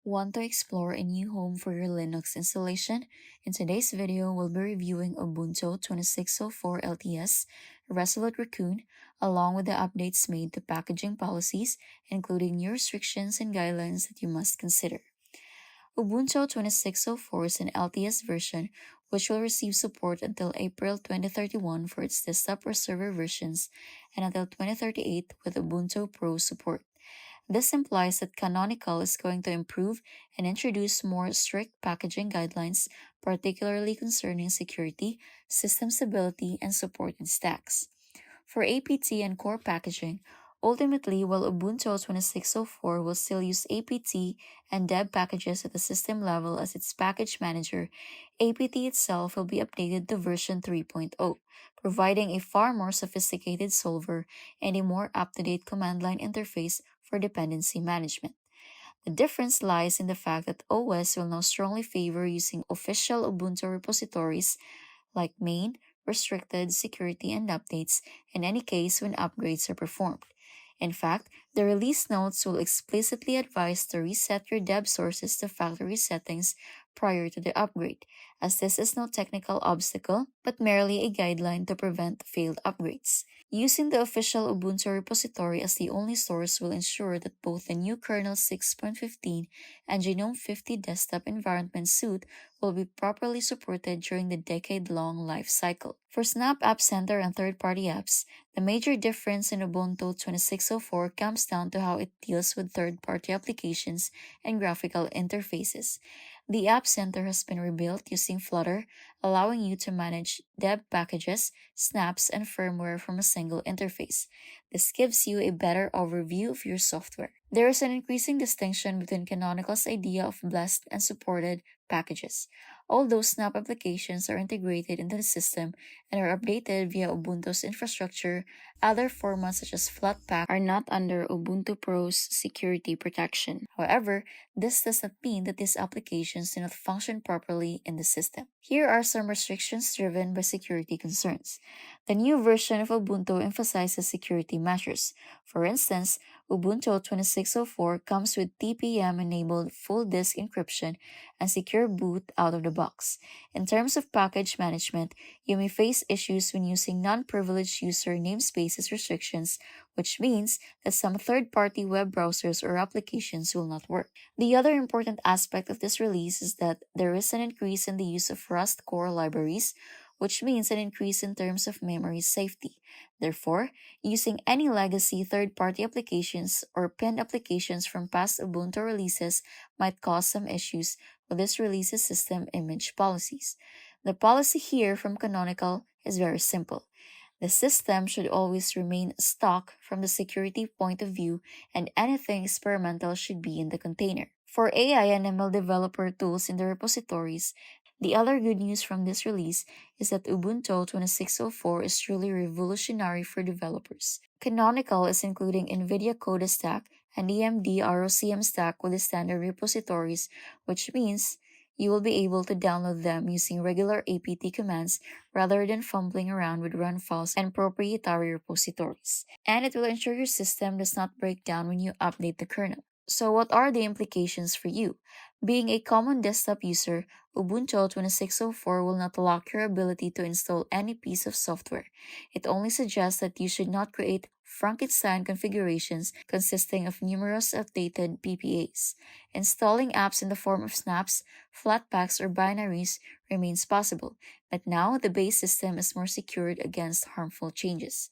Want to explore a new home for your Linux installation? In today's video, we'll be reviewing Ubuntu 26.04 LTS, Resolute Raccoon, along with the updates made to packaging policies, including new restrictions and guidelines that you must consider. Ubuntu 26.04 is an LTS version which will receive support until April 2031 for its desktop or server versions and until 2038 with Ubuntu Pro support. This implies that Canonical is going to improve and introduce more strict packaging guidelines, particularly concerning security, system stability, and supported stacks. For APT and core packaging, ultimately, while Ubuntu 26.04 will still use APT and deb packages at the system level as its package manager, APT itself will be updated to version 3.0, providing a far more sophisticated solver and a more up-to-date command line interface for dependency management. The difference lies in the fact that OS will now strongly favor using official Ubuntu repositories like main, restricted, security, and updates in any case when upgrades are performed. In fact, the release notes will explicitly advise to reset your deb sources to factory settings prior to the upgrade, as this is no technical obstacle but merely a guideline to prevent failed upgrades. Using the official Ubuntu repository as the only source will ensure that both the new kernel 6.15 and Genome 50 desktop environment suite will be properly supported during the decade-long life cycle. For Snap App Center and third-party apps, the major difference in Ubuntu 26.04 comes down to how it deals with third-party applications and graphical interfaces. The App Center has been rebuilt using Flutter, allowing you to manage deb packages, snaps, and firmware from a single interface. This gives you a better overview of your software. There is an increasing distinction between Canonical's idea of blessed and supported packages. Although Snap applications are integrated into the system and are updated via Ubuntu's infrastructure, other formats such as Flatpak are not under Ubuntu Pro's security protection. However, this does not mean that these applications do not function properly in the system. Here are some restrictions driven by security concerns. The new version of Ubuntu emphasizes security measures. For instance, Ubuntu 26.04 comes with TPM-enabled full disk encryption and secure boot out of the box. In terms of package management, you may face issues when using non-privileged user namespaces restrictions, which means that some third-party web browsers or applications will not work. The other important aspect of this release is that there is an increase in the use of Rust core libraries, which means an increase in terms of memory safety. Therefore, using any legacy third-party applications or pinned applications from past Ubuntu releases might cause some issues with this release's system image policies. The policy here from Canonical is very simple. The system should always remain stock from the security point of view, and anything experimental should be in the container. For AI and ML developer tools in the repositories, the other good news from this release is that Ubuntu 26.04 is truly revolutionary for developers. Canonical is including NVIDIA Coda Stack and AMD ROCm Stack with the standard repositories, which means you will be able to download them using regular apt commands rather than fumbling around with run files and proprietary repositories. And it will ensure your system does not break down when you update the kernel. So, what are the implications for you? Being a common desktop user, Ubuntu 26.04 will not lock your ability to install any piece of software. It only suggests that you should not create Frankenstein configurations consisting of numerous outdated PPAs. Installing apps in the form of snaps, flatpaks, or binaries remains possible, but now the base system is more secured against harmful changes.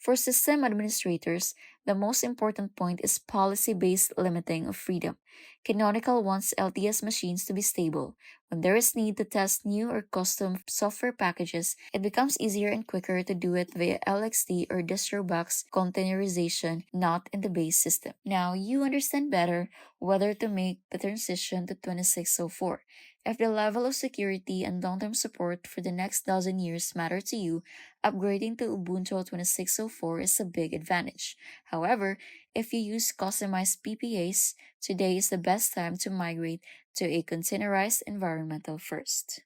For system administrators, the most important point is policy-based limiting of freedom. Canonical wants LTS machines to be stable. When there is need to test new or custom software packages, it becomes easier and quicker to do it via LXD or DistroBox containerization, not in the base system. Now you understand better whether to make the transition to 26.04. If the level of security and long-term support for the next dozen years matter to you, upgrading to Ubuntu 26.04 is a big advantage. However, if you use customized PPAs, today is the best time to migrate to a containerized environmental first.